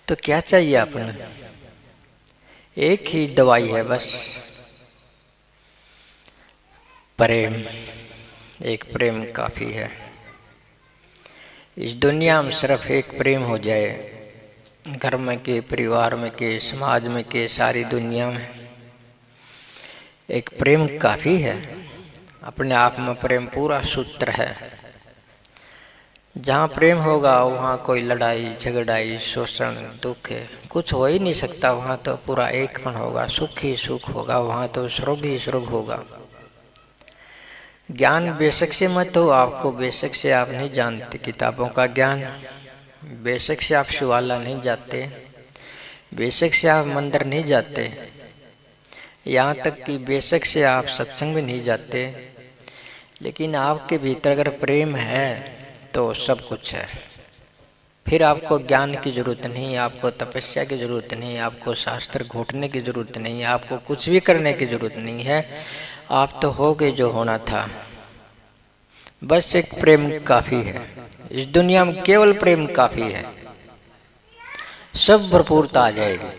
तो क्या चाहिए आपने? एक ही दवाई है बस, प्रेम। एक प्रेम काफी है। इस दुनिया में सिर्फ एक प्रेम हो जाए, घर में के, परिवार में के, समाज में के, सारी दुनिया में एक प्रेम काफी है। अपने आप में प्रेम पूरा सूत्र है। जहाँ प्रेम होगा वहाँ कोई लड़ाई झगड़ाई शोषण दुख है कुछ हो ही नहीं सकता। वहाँ तो पूरा एकपन होगा, सुख ही सुख होगा, वहाँ तो स्वर्ग ही स्वर्ग होगा। ज्ञान बेशक से मत हो आपको, बेशक से आप नहीं जानते किताबों का ज्ञान, बेशक से आप शिवाला नहीं जाते, बेशक से आप मंदिर नहीं जाते, यहाँ तक कि बेशक से आप सत्संग में नहीं जाते, लेकिन आपके भीतर अगर प्रेम है तो सब कुछ है। फिर आपको ज्ञान की जरूरत नहीं, आपको तपस्या की जरूरत नहीं, आपको शास्त्र घोटने की जरूरत नहीं, आपको कुछ भी करने की जरूरत नहीं है। आप तो हो गए जो होना था। बस एक प्रेम काफी है। इस दुनिया में केवल प्रेम काफी है, सब भरपूरता आ जाएगी।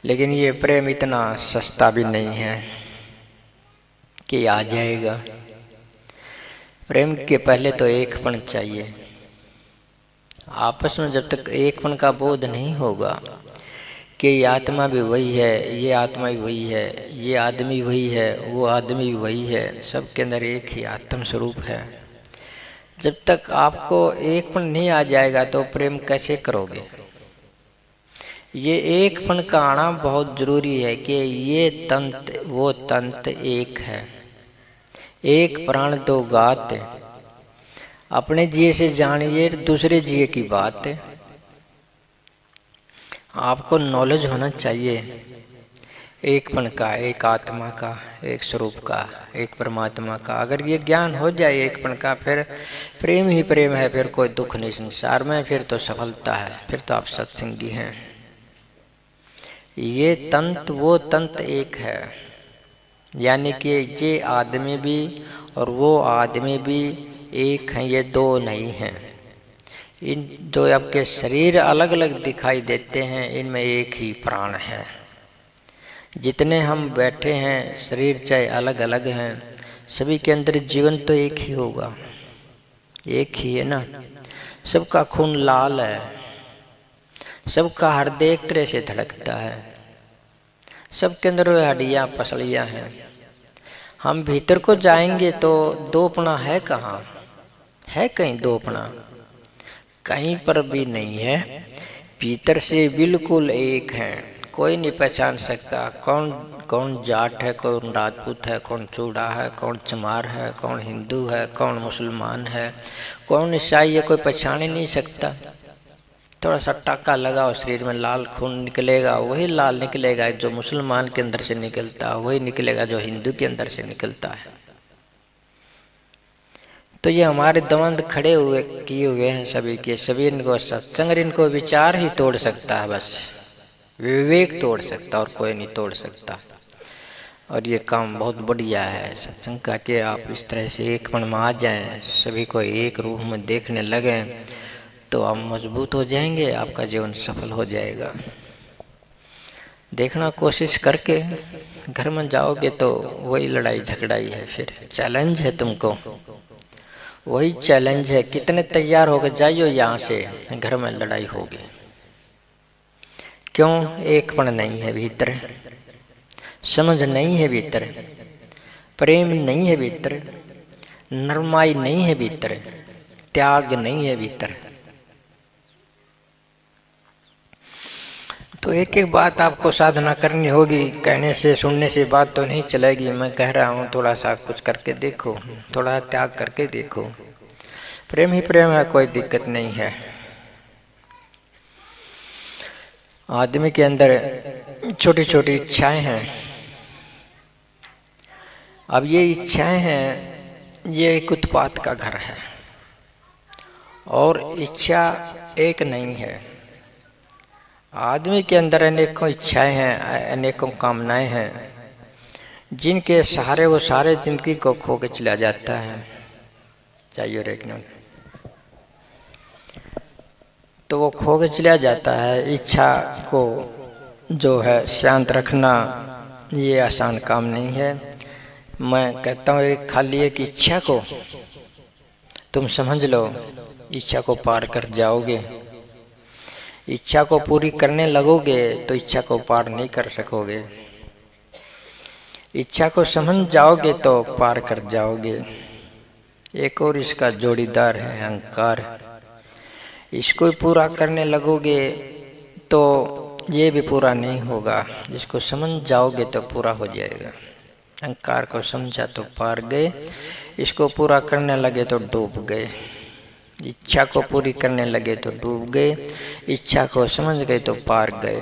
लेकिन ये प्रेम इतना सस्ता भी नहीं है कि आ जाएगा। प्रेम के पहले तो एकपन चाहिए। आपस में जब तक एकपन का बोध नहीं होगा कि ये आत्मा भी वही है, ये आत्मा भी वही है, ये आदमी वही है, वो आदमी भी वही है, सबके अंदर एक ही आत्म स्वरूप है, जब तक आपको एकपन नहीं आ जाएगा तो प्रेम कैसे करोगे? ये एकपन का आना बहुत जरूरी है कि ये तंत्र वो तंत्र एक है, एक प्राण दो गात, अपने जिये से जानिए दूसरे जिये की बात। आपको नॉलेज होना चाहिए एकपन का, एक आत्मा का, एक स्वरूप का, एक परमात्मा का। अगर ये ज्ञान हो जाए एकपन का, फिर प्रेम ही प्रेम है, फिर कोई दुख नहीं संसार में, फिर तो सफलता है, फिर तो आप सत्संगी हैं। ये तंत्र वो तंत्र एक है, यानी कि ये आदमी भी और वो आदमी भी एक हैं, ये दो नहीं हैं। इन दो आपके शरीर अलग अलग दिखाई देते हैं, इनमें एक ही प्राण है। जितने हम बैठे हैं शरीर चाहे अलग अलग हैं, सभी के अंदर जीवन तो एक ही होगा, एक ही है ना। सबका खून लाल है, सबका हृदय एक तरह से धड़कता है, सबके अंदर वो हड्डियाँ पसलियाँ हैं। हम भीतर को जाएंगे तो दोपना है कहाँ? है कहीं दोपना? कहीं पर भी नहीं है। भीतर से बिल्कुल एक है, कोई नहीं पहचान सकता कौन कौन जाट है, कौन राजपूत है, कौन चूड़ा है, कौन चमार है, कौन हिंदू है, कौन मुसलमान है, कौन ईसाई है, कोई पहचान ही नहीं सकता। थोड़ा सा टाका लगाओ शरीर में, लाल खून निकलेगा, वही लाल निकलेगा जो मुसलमान के अंदर से निकलता है, वही निकलेगा जो हिंदू के अंदर से निकलता है। तो ये हमारे द्वंद खड़े हुए किए हुए हैं सभी के सभी। इनको सत्संग, इनको विचार ही तोड़ सकता है, बस विवेक तोड़ सकता, और कोई नहीं तोड़ सकता। और ये काम बहुत बढ़िया है सत्संग का कि आप इस तरह से एकपन में आ जाएं, सभी को एक रूप में देखने लगे तो आप मजबूत हो जाएंगे, आपका जीवन सफल हो जाएगा। देखना कोशिश करके, घर में जाओगे तो वही लड़ाई झगड़ाई है, फिर चैलेंज है तुमको, वही चैलेंज है। कितने तैयार होकर जाइयो यहाँ से, घर में लड़ाई होगी। क्यों? एकपन नहीं है भीतर, समझ नहीं है भीतर, प्रेम नहीं है भीतर, नरमाई नहीं है भीतर, त्याग नहीं है भीतर। तो एक एक बात आपको साधना करनी होगी। कहने से सुनने से बात तो नहीं चलेगी। मैं कह रहा हूँ थोड़ा सा कुछ करके देखो, थोड़ा त्याग करके देखो। प्रेम ही प्रेम है, कोई दिक्कत नहीं है। आदमी के अंदर छोटी छोटी इच्छाएं हैं। अब ये इच्छाएं हैं, ये एक उत्पात का घर है, और इच्छा एक नहीं है। आदमी के अंदर अनेकों इच्छाएं हैं, अनेकों कामनाएं हैं, जिनके सहारे वो सारे जिंदगी को खो के चला जाता है। चाहिए रेखना तो वो खो के चला जाता है। इच्छा को जो है शांत रखना ये आसान काम नहीं है। मैं कहता हूँ एक खाली एक इच्छा को तुम समझ लो, इच्छा को पार कर जाओगे। इच्छा को पूरी करने लगोगे तो इच्छा को पार नहीं कर सकोगे। इच्छा को समझ जाओगे तो पार कर जाओगे। एक और इसका जोड़ीदार है अहंकार। इसको पूरा करने लगोगे तो ये भी पूरा नहीं होगा। जिसको समझ जाओगे तो पूरा हो जाएगा। अहंकार को समझा तो पार गए, इसको पूरा करने लगे तो डूब गए। इच्छा को पूरी करने लगे तो डूब गए, इच्छा को समझ गए तो पार गए।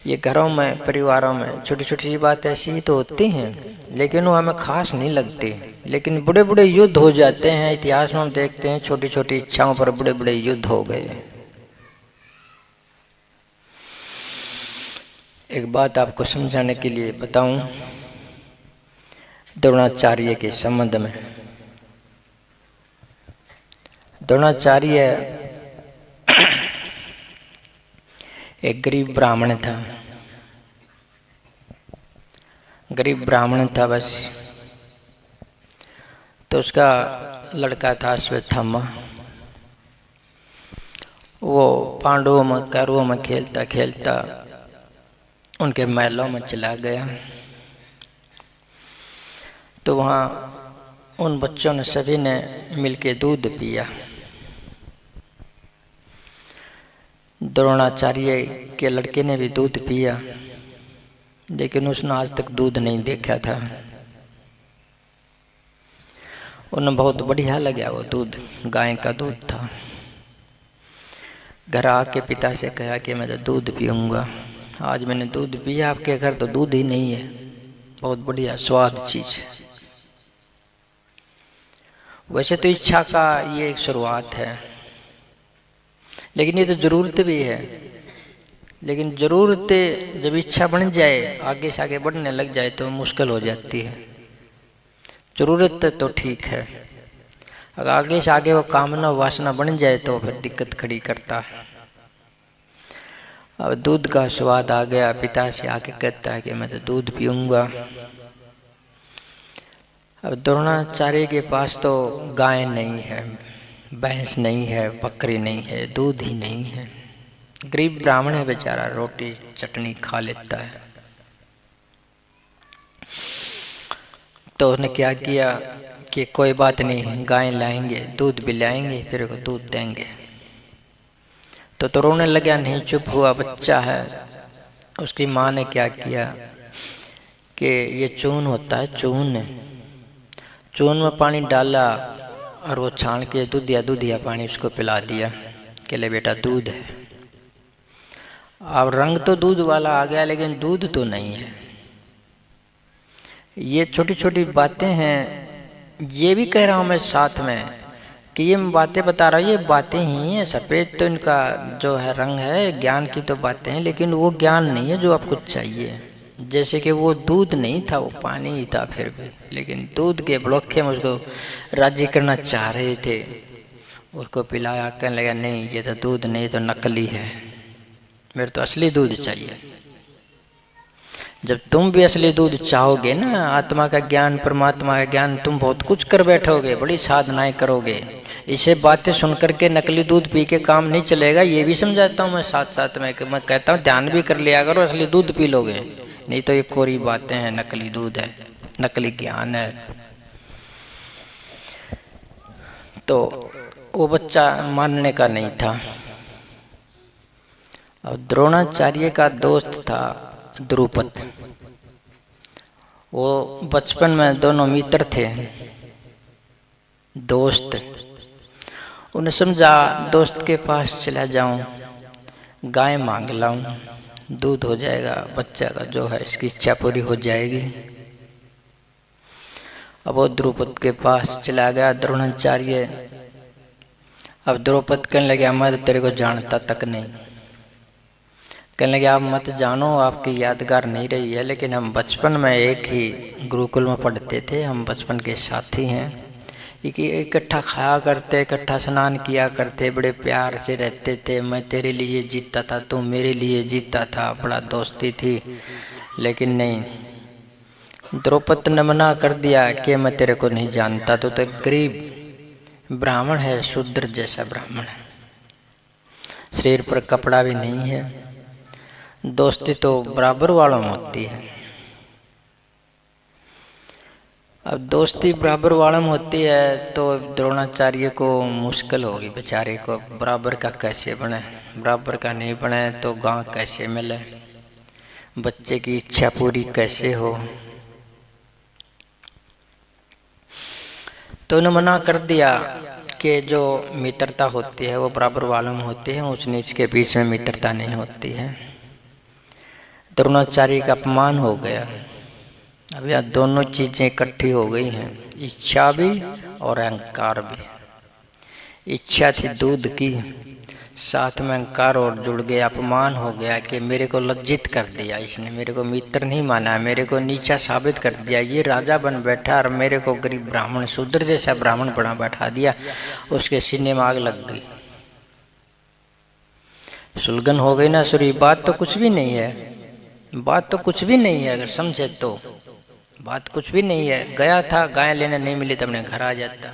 ये घरों में, परिवारों में छोटी छोटी सी बात ऐसी ही तो होती हैं, लेकिन वो हमें खास नहीं लगती। लेकिन बड़े बड़े युद्ध हो जाते हैं। इतिहास में हम देखते हैं छोटी छोटी इच्छाओं पर बड़े बड़े युद्ध हो गए। एक बात आपको समझाने के लिए बताऊं, द्रोणाचार्य के संबंध में। द्रोणाचार्य एक गरीब ब्राह्मण था। गरीब ब्राह्मण था बस। तो उसका लड़का था अश्वत्थामा। वो पांडवों में, कौरवों में खेलता खेलता उनके महलों में चला गया। तो वहाँ उन बच्चों ने सभी ने मिलके दूध पिया। द्रोणाचार्य के लड़के ने भी दूध पिया, लेकिन उसने आज तक दूध नहीं देखा था। उन्हें बहुत बढ़िया लगा वो दूध, गाय का दूध था। घर आके पिता से कहा कि मैं तो दूध पीऊँगा। आज मैंने दूध पिया, आपके घर तो दूध ही नहीं है। बहुत बढ़िया स्वाद चीज। वैसे तो इच्छा का ये एक शुरुआत है, लेकिन ये तो जरूरत भी है। लेकिन जरूरत जब इच्छा बन जाए, आगे से आगे बढ़ने लग जाए तो मुश्किल हो जाती है। जरूरत तो ठीक है, अगर आगे से आगे वो कामना वासना बन जाए तो फिर दिक्कत खड़ी करता है। अब दूध का स्वाद आ गया, पिता से आके कहता है कि मैं तो दूध पीऊँगा। अब द्रोणाचार्य के पास तो गाय नहीं है, भैंस नहीं है, बकरी नहीं है, दूध ही नहीं है। गरीब ब्राह्मण है बेचारा, रोटी चटनी खा लेता है। तो उसने क्या किया कि कोई बात नहीं, गाय लाएंगे, दूध भी लाएंगे, तेरे को दूध देंगे। तो रोने लगा, नहीं चुप हुआ, बच्चा है। उसकी माँ ने क्या किया कि ये चून होता है, चून में पानी डाला और वो छान के दूधिया पानी उसको पिला दिया कि ले बेटा दूध है। अब रंग तो दूध वाला आ गया, लेकिन दूध तो नहीं है। ये छोटी छोटी बातें हैं। ये भी कह रहा हूँ मैं साथ में कि ये बातें बता रहा हूँ, ये बातें ही हैं। सफ़ेद तो इनका जो है रंग है, ज्ञान की तो बातें हैं, लेकिन वो ज्ञान नहीं है जो आपको चाहिए। जैसे कि वो दूध नहीं था, वो पानी ही था फिर भी, लेकिन दूध के बड़ोखे में उसको राजी करना चाह रहे थे। उसको पिलाया, कहने लगा नहीं ये तो दूध नहीं, तो नकली है, मेरे तो असली दूध चाहिए। जब तुम भी असली दूध चाहोगे ना, आत्मा का ज्ञान, परमात्मा का ज्ञान, तुम बहुत कुछ कर बैठोगे, बड़ी साधनाएं करोगे। इसे बातें सुन करके नकली दूध पी के काम नहीं चलेगा। ये भी समझाता हूँ मैं साथ साथ में, कि मैं कहता हूँ ध्यान भी कर लिया करो, असली दूध पी लोगे, नहीं तो ये कोरी बातें हैं, नकली दूध है, नकली ज्ञान है। तो वो बच्चा मानने का नहीं था। और द्रोणाचार्य का दोस्त था द्रुपद। वो बचपन में दोनों मित्र थे, दोस्त। उन्हें समझा दोस्त के पास चला जाऊं, गाय मांग लाऊं, दूध हो जाएगा, बच्चा का जो है इसकी इच्छा पूरी हो जाएगी। अब वो द्रुपद के पास चला गया द्रोणाचार्य। अब द्रुपद कहने लगे मैं तो तेरे को जानता तक नहीं। कहने लगे आप मत जानो, आपकी यादगार नहीं रही है, लेकिन हम बचपन में एक ही गुरुकुल में पढ़ते थे, हम बचपन के साथी हैं। इकट्ठा खाया करते, इकट्ठा स्नान किया करते, बड़े प्यार से रहते थे। मैं तेरे लिए जीता था, तू मेरे लिए जीता था, बड़ा दोस्ती थी। लेकिन नहीं, द्रौपदी ने मना कर दिया कि मैं तेरे को नहीं जानता, तो एक गरीब ब्राह्मण है, शूद्र जैसा ब्राह्मण है, शरीर पर कपड़ा भी नहीं है। दोस्ती तो बराबर वालों में होती है। अब दोस्ती बराबर वालों में होती है तो द्रोणाचार्य को मुश्किल होगी बेचारे को, बराबर का कैसे बने, बराबर का नहीं बने तो गांव कैसे मिले, बच्चे की इच्छा पूरी कैसे हो। तो उन्होंने मना कर दिया कि जो मित्रता होती है वो बराबर वालों में होती है, ऊंच नीच के बीच में मित्रता नहीं होती है। द्रोणाचार्य का अपमान हो गया। अब यहाँ दोनों चीजें इकट्ठी हो गई हैं, इच्छा भी और अहंकार भी। इच्छा थी दूध की, साथ में अहंकार और जुड़ गया, अपमान हो गया कि मेरे को लज्जित कर दिया इसने, मेरे को मित्र नहीं माना, मेरे को नीचा साबित कर दिया, ये राजा बन बैठा और मेरे को गरीब ब्राह्मण, शूद्र जैसा ब्राह्मण बना बैठा दिया। उसके सीने में आग लग गई, सुलगन हो गई ना सुरी। बात तो कुछ भी नहीं है, बात तो कुछ भी नहीं है, अगर समझे तो बात कुछ भी नहीं है। गया था गाय लेने, नहीं मिली तो अपने घर आ जाता।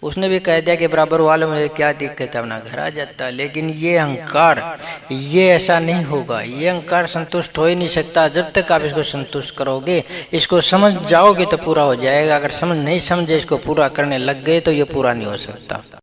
उसने भी कह दिया कि बराबर वालों में क्या दिक्कत है, अपना घर आ जाता। लेकिन ये अहंकार, ये ऐसा नहीं होगा, ये अहंकार संतुष्ट हो ही नहीं सकता। जब तक आप इसको संतुष्ट करोगे, इसको समझ जाओगे तो पूरा हो जाएगा। अगर समझ नहीं समझे, इसको पूरा करने लग गए तो ये पूरा नहीं हो सकता।